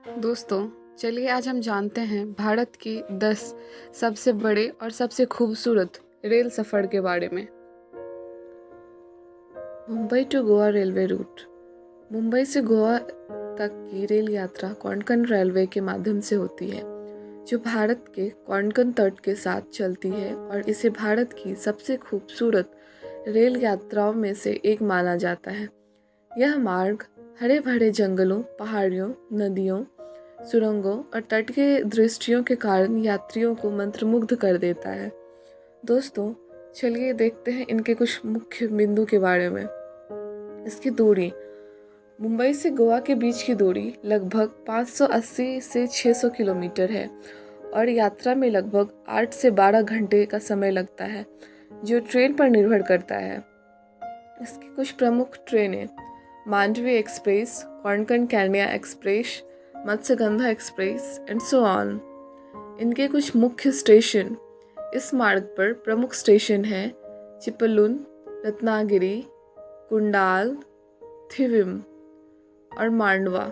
दोस्तों, चलिए आज हम जानते हैं भारत की 10 सबसे बड़े और सबसे खूबसूरत रेल सफ़र के बारे में। Mumbai to Goa railway route. Mumbai से गोवा तक की रेल यात्रा कोंकण रेलवे के माध्यम से होती है, जो भारत के कोंकण तट के साथ चलती है और इसे भारत की सबसे खूबसूरत रेल यात्राओं में से एक माना जाता है। यह मार्ग हरे भरे जंगलों, पहाड़ियों, नदियों, सुरंगों और तट के दृश्यों के कारण यात्रियों को मंत्रमुग्ध कर देता है। दोस्तों, चलिए देखते हैं इनके कुछ मुख्य बिंदु के बारे में। इसकी दूरी। मुंबई से गोवा के बीच की दूरी लगभग 580 से 600 किलोमीटर है और यात्रा में लगभग 8 से 12 घंटे का समय लगता है, जो ट्रेन पर निर्भर करता है। इसकी कुछ प्रमुख ट्रेनें: Mandovi express, Konkan Kanya express, Matsyagandha express and so on. इनके कुछ मुख्य स्टेशन। इस मार्ग पर प्रमुख स्टेशन हैं चिपलुन, रत्नागिरी, कुंडाल, थिविम और मांडवा।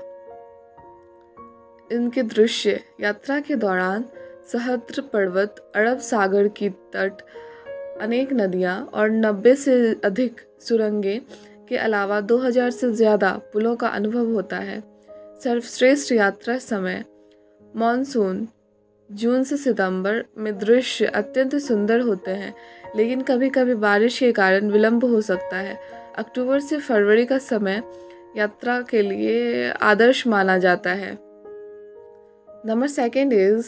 इनके दृश्य। यात्रा के दौरान सहस्त्र पर्वत, अरब सागर की तट, अनेक नदियाँ और 90 से अधिक सुरंगें के अलावा 2000 से ज़्यादा पुलों का अनुभव होता है। सर्वश्रेष्ठ यात्रा समय। मानसून जून से सितंबर में दृश्य अत्यंत सुंदर होते हैं, लेकिन कभी कभी बारिश के कारण विलंब हो सकता है। अक्टूबर से फरवरी का समय यात्रा के लिए आदर्श माना जाता है। Number second is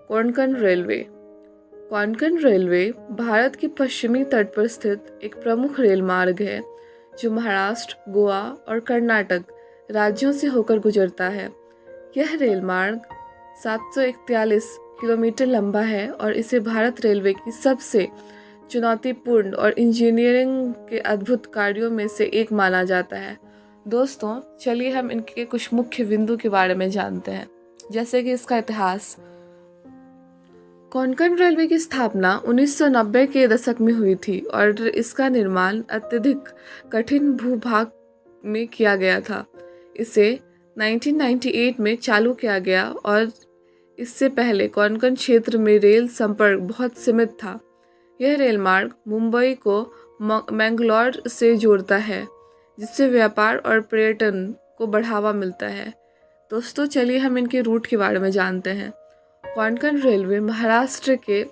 Konkan railway. Konkan railway Bharat के पश्चिमी तट पर स्थित एक प्रमुख रेल मार्ग है, जो महाराष्ट्र, गोवा और कर्नाटक राज्यों से होकर गुजरता है। यह रेल मार्ग 741 किलोमीटर लंबा है और इसे भारत रेलवे की सबसे चुनौतीपूर्ण और इंजीनियरिंग के अद्भुत कार्यों में से एक माना जाता है। दोस्तों, चलिए हम इनके कुछ मुख्य बिंदु के बारे में जानते हैं, जैसे कि इसका इतिहास। कोंकण रेलवे की स्थापना 1990 के दशक में हुई थी और इसका निर्माण अत्यधिक कठिन भूभाग में किया गया था। इसे 1998 में चालू किया गया और इससे पहले कोंकण क्षेत्र में रेल संपर्क बहुत सीमित था। यह रेल मार्ग मुंबई को मैंगलोर से जोड़ता है, जिससे व्यापार और पर्यटन को बढ़ावा मिलता है। दोस्तों, चलिए हम इनके रूट के बारे में जानते हैं। कोंकण रेलवे महाराष्ट्र के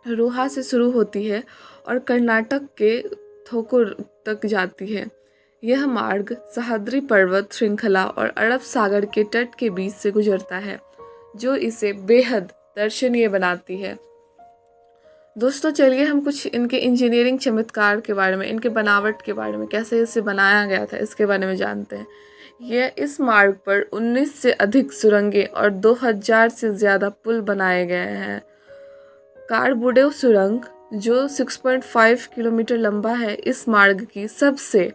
रोहा से शुरू होती है और कर्नाटक के थोकुर तक जाती है। यह मार्ग सह्याद्री पर्वत श्रृंखला और अरब सागर के तट के बीच से गुजरता है, जो इसे बेहद दर्शनीय बनाती है। दोस्तों, चलिए हम कुछ इनके इंजीनियरिंग चमत्कार के बारे में, इनके बनावट के बारे में, कैसे इसे बनाया गया था, इसके बारे में जानते हैं। यह इस मार्ग पर 19 से अधिक सुरंगें और 2000 से ज़्यादा पुल बनाए गए हैं। कारबुडेव सुरंग, जो 6.5 किलोमीटर लंबा है, इस मार्ग की सबसे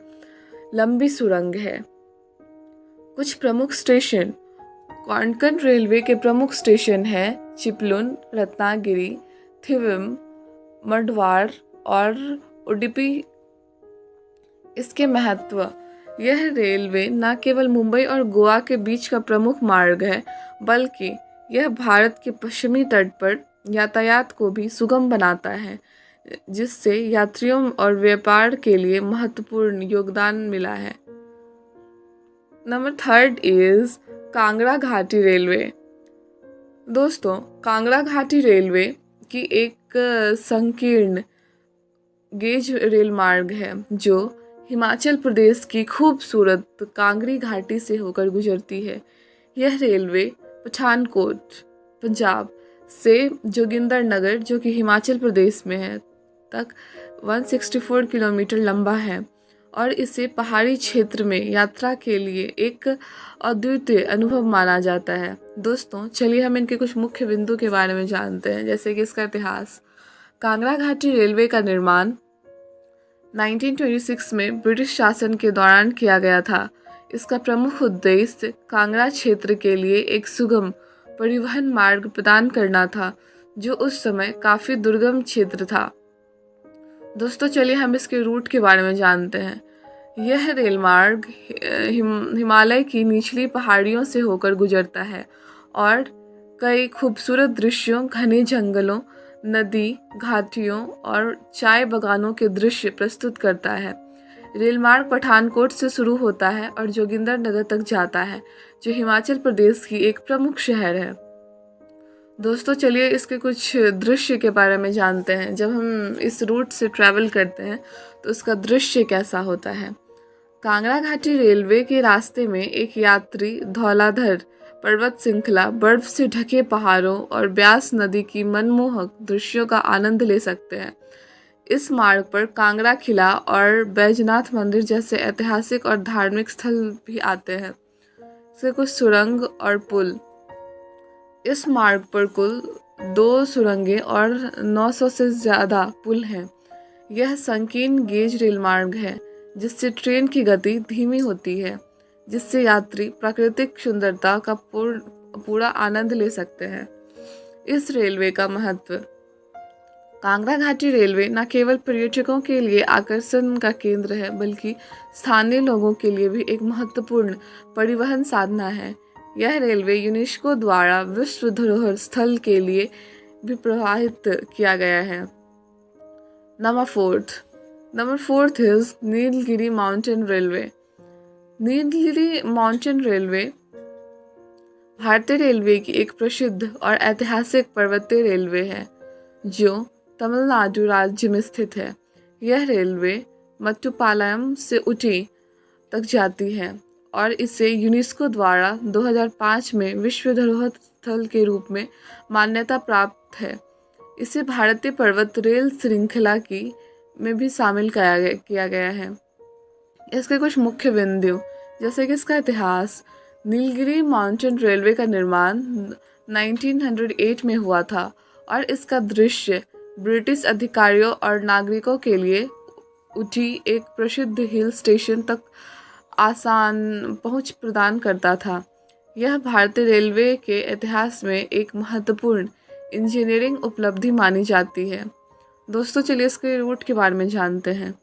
लंबी सुरंग है। कुछ प्रमुख स्टेशन। कोंकण रेलवे के प्रमुख स्टेशन हैं चिपलुन, रत्नागिरी, थिविम, मडवार और उडुपी। इसके महत्व। यह रेलवे न केवल मुंबई और गोवा के बीच का प्रमुख मार्ग है, बल्कि यह भारत के पश्चिमी तट पर यातायात को भी सुगम बनाता है, जिससे यात्रियों और व्यापार के लिए महत्वपूर्ण योगदान मिला है। नंबर थर्ड इज कांगड़ा घाटी रेलवे। दोस्तों, कांगड़ा घाटी रेलवे की एक संकीर्ण गेज रेल मार्ग है, जो हिमाचल प्रदेश की खूबसूरत कांगड़ी घाटी से होकर गुजरती है। यह रेलवे पठानकोट, पंजाब से जोगिंदरनगर, जो कि हिमाचल प्रदेश में है, तक 164 किलोमीटर लंबा है और इसे पहाड़ी क्षेत्र में यात्रा के लिए एक अद्वितीय अनुभव माना जाता है। दोस्तों, चलिए हम इनके कुछ मुख्य बिंदु के बारे में जानते हैं, जैसे कि इसका इतिहास। कांगड़ा घाटी रेलवे का निर्माण 1926 में ब्रिटिश शासन के दौरान किया गया था। इसका प्रमुख उद्देश्य कांगड़ा क्षेत्र के लिए एक सुगम परिवहन मार्ग प्रदान करना था, जो उस समय काफ़ी दुर्गम क्षेत्र था। दोस्तों, चलिए हम इसके रूट के बारे में जानते हैं। यह रेल मार्ग हिमालय की निचली पहाड़ियों से होकर गुजरता है और कई खूबसूरत दृश्यों, घने जंगलों, नदी, घाटियों और चाय बागानों के दृश्य प्रस्तुत करता है। रेल मार्ग पठानकोट से शुरू होता है और जोगिंदरनगर तक जाता है, जो हिमाचल प्रदेश की एक प्रमुख शहर है। दोस्तों चलिए इसके कुछ दृश्य के बारे में जानते हैं। जब हम इस रूट से ट्रैवल करते हैं तो उसका दृश्य कैसा होता है। कांगड़ा घाटी रेलवे के रास्ते में एक यात्री धौलाधर पर्वत श्रृंखला, बर्फ से ढके पहाड़ों और ब्यास नदी की मनमोहक दृश्यों का आनंद ले सकते हैं। इस मार्ग पर कांगड़ा किला और बैजनाथ मंदिर जैसे ऐतिहासिक और धार्मिक स्थल भी आते हैं। इसके कुछ सुरंग और पुल। इस मार्ग पर कुल 2 सुरंगें और 900 से ज़्यादा पुल हैं। यह संकीर्ण गेज रेल मार्ग है, जिससे ट्रेन की गति धीमी होती है, जिससे यात्री प्राकृतिक सुंदरता का पूरा आनंद ले सकते हैं। इस रेलवे का महत्व। कांगड़ा घाटी रेलवे न केवल पर्यटकों के लिए आकर्षण का केंद्र है, बल्कि स्थानीय लोगों के लिए भी एक महत्वपूर्ण परिवहन साधन है। यह रेलवे यूनेस्को द्वारा विश्व धरोहर स्थल के लिए भी प्रवाहित किया गया है। Number fourth is Nilgiri mountain railway. Nilgiri mountain railway भारतीय रेलवे की एक प्रसिद्ध और ऐतिहासिक पर्वतीय रेलवे है, जो तमिलनाडु राज्य में स्थित है। यह रेलवे मट्टुपालयम से ऊटी तक जाती है और इसे यूनेस्को द्वारा 2005 में विश्व धरोहर स्थल के रूप में मान्यता प्राप्त है। इसे भारतीय पर्वत रेल श्रृंखला की में भी शामिल किया गया है। इसके कुछ मुख्य बिंदु, जैसे कि इसका इतिहास। नीलगिरी माउंटेन रेलवे का निर्माण 1908 में हुआ था और इसका दृश्य ब्रिटिश अधिकारियों और नागरिकों के लिए ऊटी, एक प्रसिद्ध हिल स्टेशन, तक आसान पहुंच प्रदान करता था। यह भारतीय रेलवे के इतिहास में एक महत्वपूर्ण इंजीनियरिंग उपलब्धि मानी जाती है। दोस्तों चलिए इसके रूट के बारे में जानते हैं।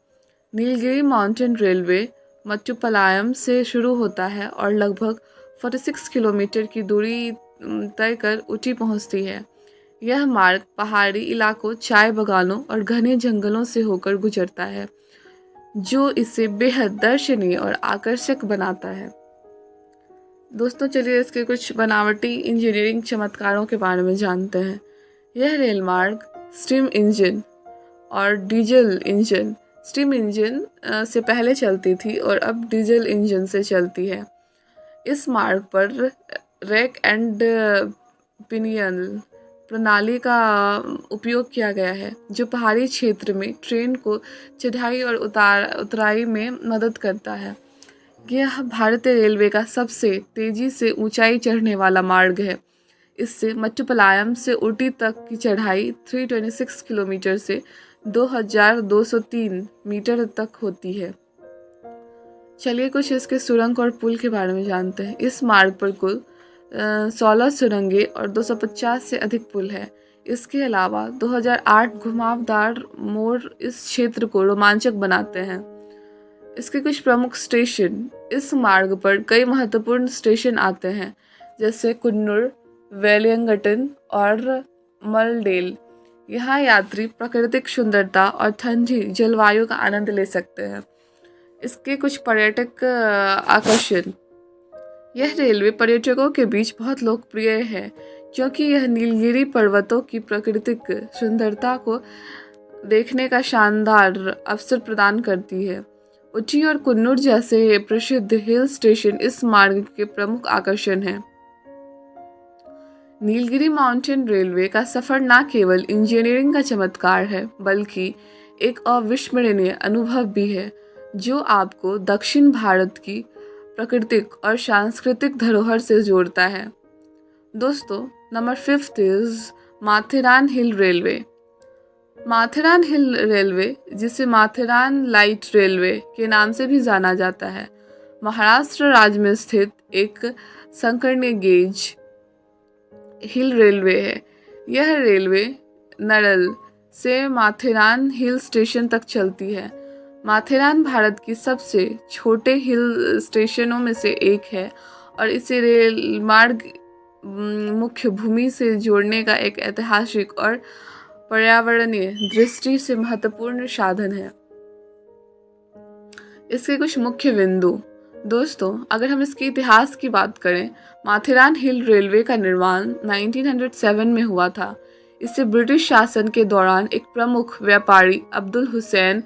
नीलगिरी माउंटेन रेलवे मट्टुपालयम से शुरू होता है और लगभग 46 किलोमीटर की दूरी तय कर ऊटी पहुंचती है। यह मार्ग पहाड़ी इलाकों, चाय बागानों और घने जंगलों से होकर गुजरता है, जो इसे बेहद दर्शनीय और आकर्षक बनाता है। दोस्तों चलिए इसके कुछ बनावटी इंजीनियरिंग चमत्कारों के बारे में जानते हैं। यह रेल मार्ग स्टीम इंजन और डीजल इंजन से पहले चलती थी और अब डीजल इंजन से चलती है। इस मार्ग पर रैक एंड पिनियन प्रणाली का उपयोग किया गया है, जो पहाड़ी क्षेत्र में ट्रेन को चढ़ाई और उतराई में मदद करता है। यह भारतीय रेलवे का सबसे तेजी से ऊंचाई चढ़ने वाला मार्ग है। इससे मट्टुपालयम से ऊटी तक की चढ़ाई 326 किलोमीटर से 2203 मीटर तक होती है। चलिए कुछ इसके सुरंग और पुल के बारे में जानते हैं। इस मार्ग पर कुल 16 सुरंगें और 250 से अधिक पुल है। इसके अलावा 2008 घुमावदार मोड़ इस क्षेत्र को रोमांचक बनाते हैं। इसके कुछ प्रमुख स्टेशन। इस मार्ग पर कई महत्वपूर्ण स्टेशन आते हैं, जैसे कुन्नूर, वेलिंगटन और मलडेल। यहाँ यात्री प्राकृतिक सुंदरता और ठंडी जलवायु का आनंद ले सकते हैं। इसके कुछ पर्यटक आकर्षण। यह रेलवे पर्यटकों के बीच बहुत लोकप्रिय है, क्योंकि यह नीलगिरी पर्वतों की प्राकृतिक सुंदरता को देखने का शानदार अवसर प्रदान करती है। ऊटी और कुन्नूर जैसे प्रसिद्ध हिल स्टेशन इस मार्ग के प्रमुख आकर्षण हैं। नीलगिरी माउंटेन रेलवे का सफर न केवल इंजीनियरिंग का चमत्कार है, बल्कि एक अविस्मरणीय अनुभव भी है, जो आपको दक्षिण भारत की प्राकृतिक और सांस्कृतिक धरोहर से जोड़ता है। दोस्तों number 5 is Matheran hill railway. Matheran hill railway, जिसे माथेरान लाइट रेलवे के नाम से भी जाना जाता है, महाराष्ट्र राज्य में स्थित एक संकीर्ण गेज हिल रेलवे है। यह रेलवे नरल से माथेरान हिल स्टेशन तक चलती है। माथेरान भारत की सबसे छोटे हिल स्टेशनों में से एक है और इसे रेल मार्ग मुख्य भूमि से जोड़ने का एक ऐतिहासिक और पर्यावरणीय दृष्टि से महत्वपूर्ण साधन है। इसके कुछ मुख्य बिंदु। दोस्तों, अगर हम इसके इतिहास की बात करें, माथेरान हिल रेलवे का निर्माण 1907 में हुआ था। इसे ब्रिटिश शासन के दौरान एक प्रमुख व्यापारी अब्दुल हुसैन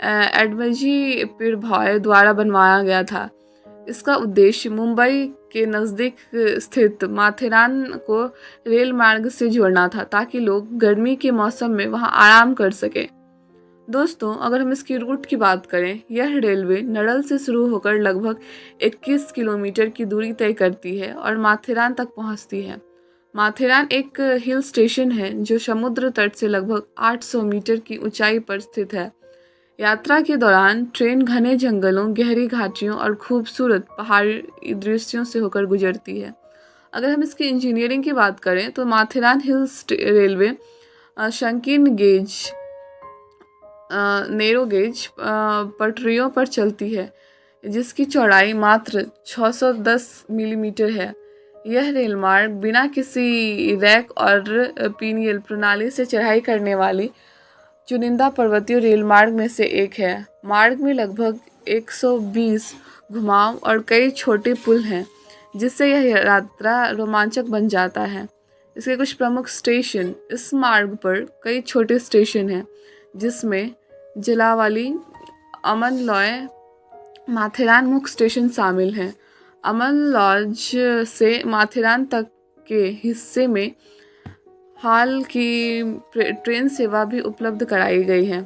एडमजी पीरभॉय द्वारा बनवाया गया था। इसका उद्देश्य मुंबई के नज़दीक स्थित माथेरान को रेल मार्ग से जोड़ना था ताकि लोग गर्मी के मौसम में वहां आराम कर सकें। दोस्तों, अगर हम इसकी रूट की बात करें, यह रेलवे नड़ल से शुरू होकर लगभग 21 किलोमीटर की दूरी तय करती है और माथेरान तक पहुंचती है। माथेरान एक हिल स्टेशन है जो समुद्र तट से लगभग 800 मीटर की ऊंचाई पर स्थित है। यात्रा के दौरान ट्रेन घने जंगलों, गहरी घाटियों और खूबसूरत पहाड़ी दृश्यों से होकर गुजरती है। अगर हम इसकी इंजीनियरिंग की बात करें तो माथेरान रेलवे संकीर्ण गेज नैरो गेज पटरियों पर चलती है जिसकी चौड़ाई मात्र 610 मिलीमीटर है। यह रेल मार्ग बिना किसी रैक और पीनियल प्रणाली से चढ़ाई करने वाली चुनिंदा पर्वतीय रेल मार्ग में से एक है। मार्ग में लगभग 120 घुमाव और कई छोटे पुल हैं जिससे यह यात्रा रोमांचक बन जाता है। इसके कुछ प्रमुख स्टेशन। इस मार्ग पर कई छोटे स्टेशन हैं जिसमें जलावाली, अमन लॉय, माथेरान मुख्य स्टेशन शामिल हैं। अमन लॉज से माथेरान तक के हिस्से में हाल की ट्रेन सेवा भी उपलब्ध कराई गई है।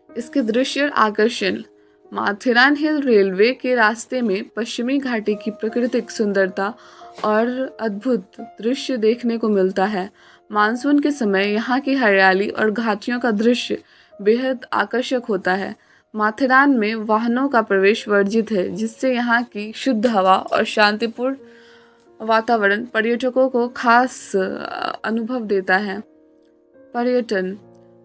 इसके दृश्य और आकर्षण। माथेरान हिल रेलवे के रास्ते में पश्चिमी घाटी की प्राकृतिक सुंदरता और अद्भुत दृश्य देखने को मिलता है। मानसून के समय यहाँ की हरियाली और घाटियों का दृश्य बेहद आकर्षक होता है। माथेरान में वाहनों का प्रवेश वर्जित है जिससे यहाँ की शुद्ध हवा और शांतिपूर्ण वातावरण पर्यटकों को खास अनुभव देता है। पर्यटन।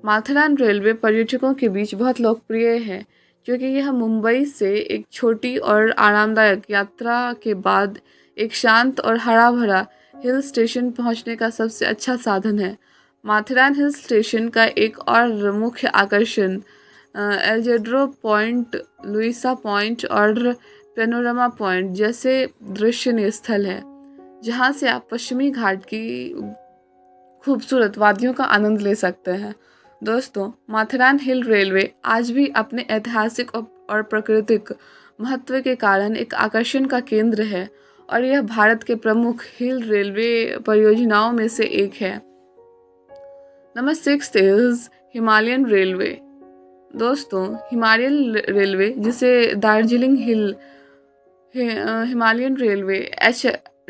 माथेरान रेलवे पर्यटकों के बीच बहुत लोकप्रिय है क्योंकि यह मुंबई से एक छोटी और आरामदायक यात्रा के बाद एक शांत और हरा भरा हिल स्टेशन पहुंचने का सबसे अच्छा साधन है। माथेरान हिल स्टेशन का एक और मुख्य आकर्षण एल्जेड्रो पॉइंट, लुइसा पॉइंट और पेनोरामा पॉइंट जैसे दर्शनीय स्थल है जहां से आप पश्चिमी घाट की खूबसूरत वादियों का आनंद ले सकते हैं। दोस्तों, माथेरान हिल रेलवे आज भी अपने ऐतिहासिक और प्राकृतिक महत्व के कारण एक आकर्षण का केंद्र है और यह भारत के प्रमुख हिल रेलवे परियोजनाओं में से एक है। Number 6 is Himalayan railway. दोस्तों, हिमालयन रेलवे जिसे दार्जिलिंग हिमालयन रेलवे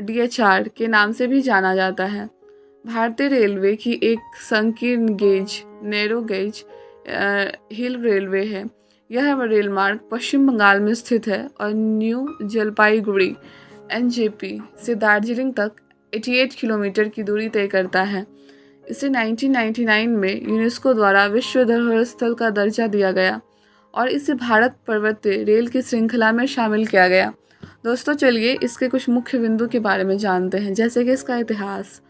DHR के नाम से भी जाना जाता है, भारतीय रेलवे की एक संकीर्ण गेज नैरो गेज हिल रेलवे है। यह रेल मार्ग पश्चिम बंगाल में स्थित है और न्यू जलपाईगुड़ी NJP से दार्जिलिंग तक 88 किलोमीटर की दूरी तय करता है। इसे 1999 में यूनेस्को द्वारा विश्व धरोहर स्थल का दर्जा दिया गया और इसे भारत पर्वतीय रेल की श्रृंखला में शामिल किया गया। दोस्तों, चलिए इसके कुछ मुख्य बिंदु के बारे में जानते हैं, जैसे कि इसका इतिहास।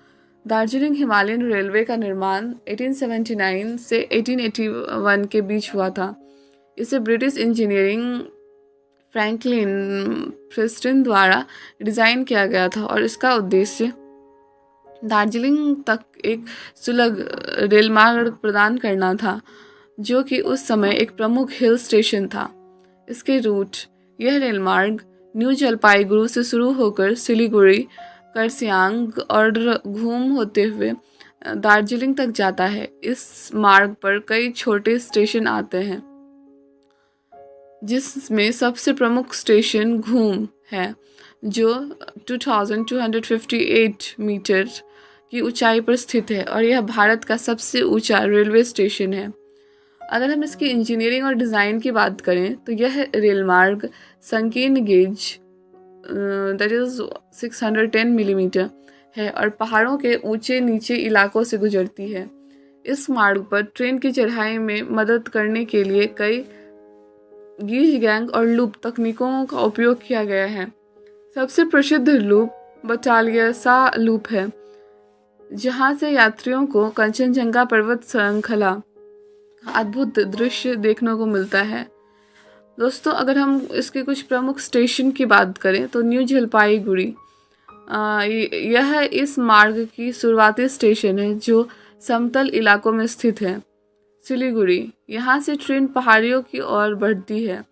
दार्जिलिंग हिमालयन रेलवे का निर्माण 1879 से 1881 के बीच हुआ था। इसे ब्रिटिश इंजीनियरिंग फ्रैंकलिन प्रेस्टन द्वारा डिज़ाइन किया गया था और इसका उद्देश्य दार्जिलिंग तक एक सुलभ रेल मार्ग प्रदान करना था जो कि उस समय एक प्रमुख हिल स्टेशन था। इसके रूट। यह रेल मार्ग न्यू जलपाईगुड़ी से शुरू होकर सिलीगुड़ी, करसियांग और घूम होते हुए दार्जिलिंग तक जाता है। इस मार्ग पर कई छोटे स्टेशन आते हैं जिसमें सबसे प्रमुख स्टेशन घूम है जो 2258 मीटर की ऊंचाई पर स्थित है और यह भारत का सबसे ऊंचा रेलवे स्टेशन है। अगर हम इसकी इंजीनियरिंग और डिज़ाइन की बात करें तो यह रेल मार्ग संकीर्ण गेज दैट इज़ 610 मिलीमीटर है और पहाड़ों के ऊंचे नीचे इलाकों से गुजरती है। इस मार्ग पर ट्रेन की चढ़ाई में मदद करने के लिए कई गीज गैंग और लूप तकनीकों का उपयोग किया गया है। सबसे प्रसिद्ध लूप बटालियसा लूप है, जहां से यात्रियों को कंचनजंगा पर्वत श्रृंखला का अद्भुत दृश्य देखने को मिलता है। दोस्तों, अगर हम इसके कुछ प्रमुख स्टेशन की बात करें तो न्यू जलपाईगुड़ी यह इस मार्ग की शुरुआती स्टेशन है जो समतल इलाकों में स्थित है। सिलीगुड़ी, यहाँ से ट्रेन पहाड़ियों की ओर बढ़ती है।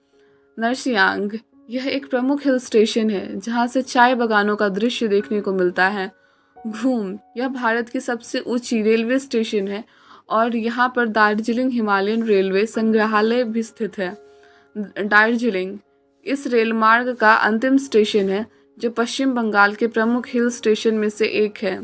नरसियांग, यह एक प्रमुख हिल स्टेशन है जहाँ से चाय बागानों का दृश्य देखने को मिलता है। घूम, यह भारत की सबसे ऊंची रेलवे स्टेशन है और यहाँ पर दार्जिलिंग हिमालयन रेलवे संग्रहालय भी स्थित है। दार्जिलिंग इस रेल मार्ग का अंतिम स्टेशन है जो पश्चिम बंगाल के प्रमुख हिल स्टेशन में से एक है।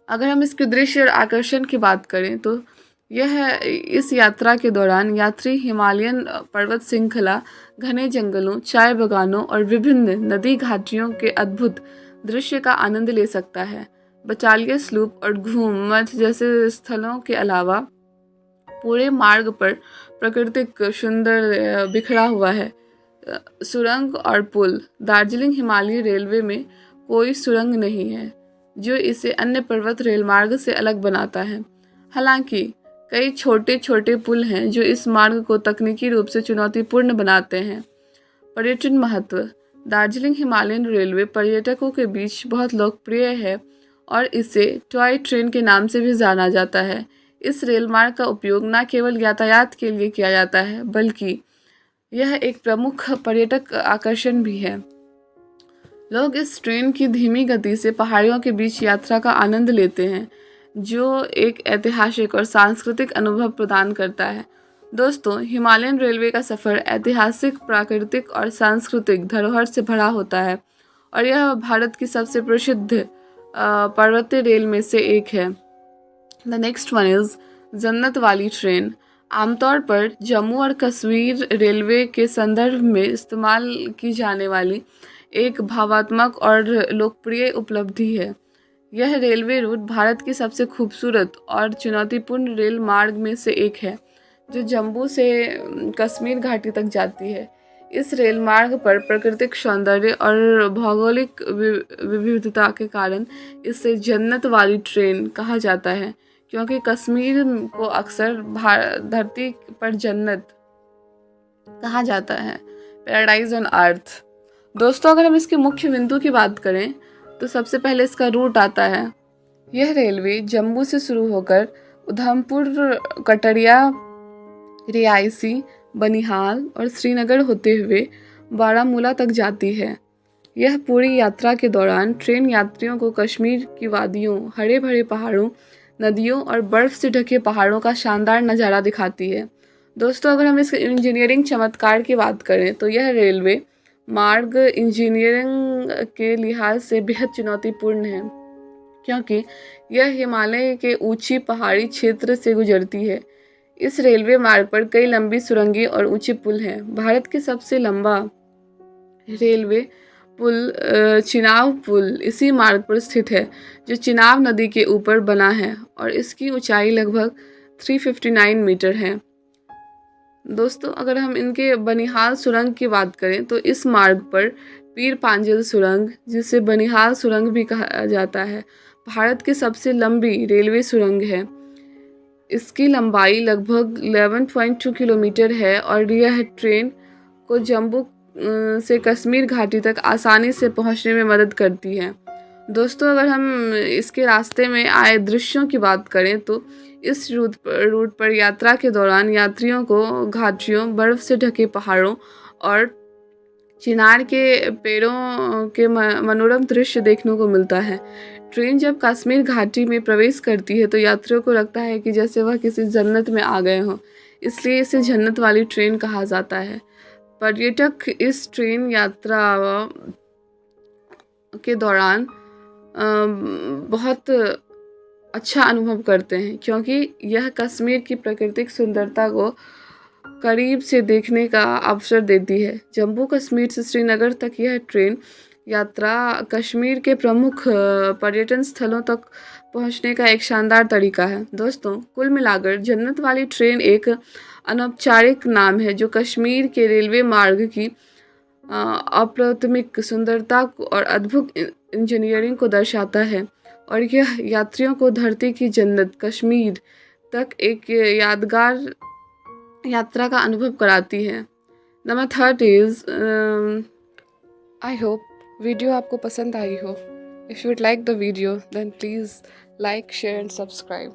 अगर हम इसके दृश्य और आकर्षण की बात करें तो यह इस यात्रा के दौरान यात्री हिमालयन पर्वत श्रृंखला, घने जंगलों, चाय बागानों और विभिन्न नदी घाटियों के अद्भुत दृश्य का आनंद ले सकता है। बचालिया स्लूप और घूम मठ जैसे स्थलों के अलावा पूरे मार्ग पर प्राकृतिक सुंदर बिखरा हुआ है। सुरंग और पुल, दार्जिलिंग हिमालयी रेलवे में कोई सुरंग नहीं है जो इसे अन्य पर्वत रेल मार्ग से अलग बनाता है। हालांकि कई छोटे छोटे पुल हैं जो इस मार्ग को तकनीकी रूप से चुनौतीपूर्ण बनाते हैं। पर्यटन महत्व, दार्जिलिंग हिमालयन रेलवे पर्यटकों के बीच बहुत लोकप्रिय है और इसे टॉय ट्रेन के नाम से भी जाना जाता है। इस रेल मार्ग का उपयोग न केवल यातायात के लिए किया जाता है बल्कि यह एक प्रमुख पर्यटक आकर्षण भी है। लोग इस ट्रेन की धीमी गति से पहाड़ियों के बीच यात्रा का आनंद लेते हैं जो एक ऐतिहासिक और सांस्कृतिक अनुभव प्रदान करता है। दोस्तों, हिमालयन रेलवे का सफ़र ऐतिहासिक, प्राकृतिक और सांस्कृतिक धरोहर से भरा होता है और यह भारत की सबसे प्रसिद्ध पर्वतीय रेल में से एक है। द नेक्स्ट वन इज़ जन्नत वाली ट्रेन। आमतौर पर जम्मू और कश्मीर रेलवे के संदर्भ में इस्तेमाल की जाने वाली एक भावात्मक और लोकप्रिय उपलब्धि है। यह रेलवे रूट भारत की सबसे खूबसूरत और चुनौतीपूर्ण रेल मार्ग में से एक है जो जम्मू से कश्मीर घाटी तक जाती है। इस रेल मार्ग पर प्राकृतिक सौंदर्य और भौगोलिक विविधता के कारण इसे जन्नत वाली ट्रेन कहा जाता है, क्योंकि कश्मीर को अक्सर धरती पर जन्नत कहा जाता है, पैराडाइज ऑन अर्थ। दोस्तों, अगर हम इसके मुख्य बिंदु की बात करें तो सबसे पहले इसका रूट आता है। यह रेलवे जम्मू से शुरू होकर उधमपुर, कटरिया, रियासी, बनिहाल और श्रीनगर होते हुए बारामूला तक जाती है। यह पूरी यात्रा के दौरान ट्रेन यात्रियों को कश्मीर की वादियों, हरे भरे पहाड़ों, नदियों और बर्फ़ से ढके पहाड़ों का शानदार नज़ारा दिखाती है। दोस्तों, अगर हम इसके इंजीनियरिंग चमत्कार की बात करें तो यह रेलवे मार्ग इंजीनियरिंग के लिहाज से बेहद चुनौतीपूर्ण है, क्योंकि यह हिमालय के ऊंची पहाड़ी क्षेत्र से गुजरती है। इस रेलवे मार्ग पर कई लंबी सुरंगें और ऊंचे पुल हैं। भारत के सबसे लंबा रेलवे पुल चिनाब पुल इसी मार्ग पर स्थित है, जो चिनाब नदी के ऊपर बना है और इसकी ऊंचाई लगभग 359 मीटर है। दोस्तों, अगर हम इनके बनिहाल सुरंग की बात करें तो इस मार्ग पर पीर पांजल सुरंग, जिसे बनिहाल सुरंग भी कहा जाता है, भारत की सबसे लंबी रेलवे सुरंग है। इसकी लंबाई लगभग 11.2 किलोमीटर है और यह ट्रेन को जम्मू से कश्मीर घाटी तक आसानी से पहुंचने में मदद करती है। दोस्तों, अगर हम इसके रास्ते में आए दृश्यों की बात करें तो इस रूट पर यात्रा के दौरान यात्रियों को घाटियों, बर्फ़ से ढके पहाड़ों और चिनार के पेड़ों के मनोरम दृश्य देखने को मिलता है। ट्रेन जब कश्मीर घाटी में प्रवेश करती है तो यात्रियों को लगता है कि जैसे वह किसी जन्नत में आ गए हों, इसलिए इसे जन्नत वाली ट्रेन कहा जाता है। पर्यटक इस ट्रेन यात्रा के दौरान बहुत अच्छा अनुभव करते हैं, क्योंकि यह कश्मीर की प्राकृतिक सुंदरता को करीब से देखने का अवसर देती है। जम्मू कश्मीर से श्रीनगर तक यह ट्रेन यात्रा कश्मीर के प्रमुख पर्यटन स्थलों तक पहुंचने का एक शानदार तरीका है। दोस्तों, कुल मिलाकर जन्नत वाली ट्रेन एक अनौपचारिक नाम है जो कश्मीर के रेलवे मार्ग की अप्रतिमिक सुंदरता और अद्भुत इंजीनियरिंग को दर्शाता है, और यह यात्रियों को धरती की जन्नत कश्मीर तक एक यादगार यात्रा का अनुभव कराती है। Number third is, I hope video आपको पसंद आई हो। If you would like the video then please like, share and subscribe.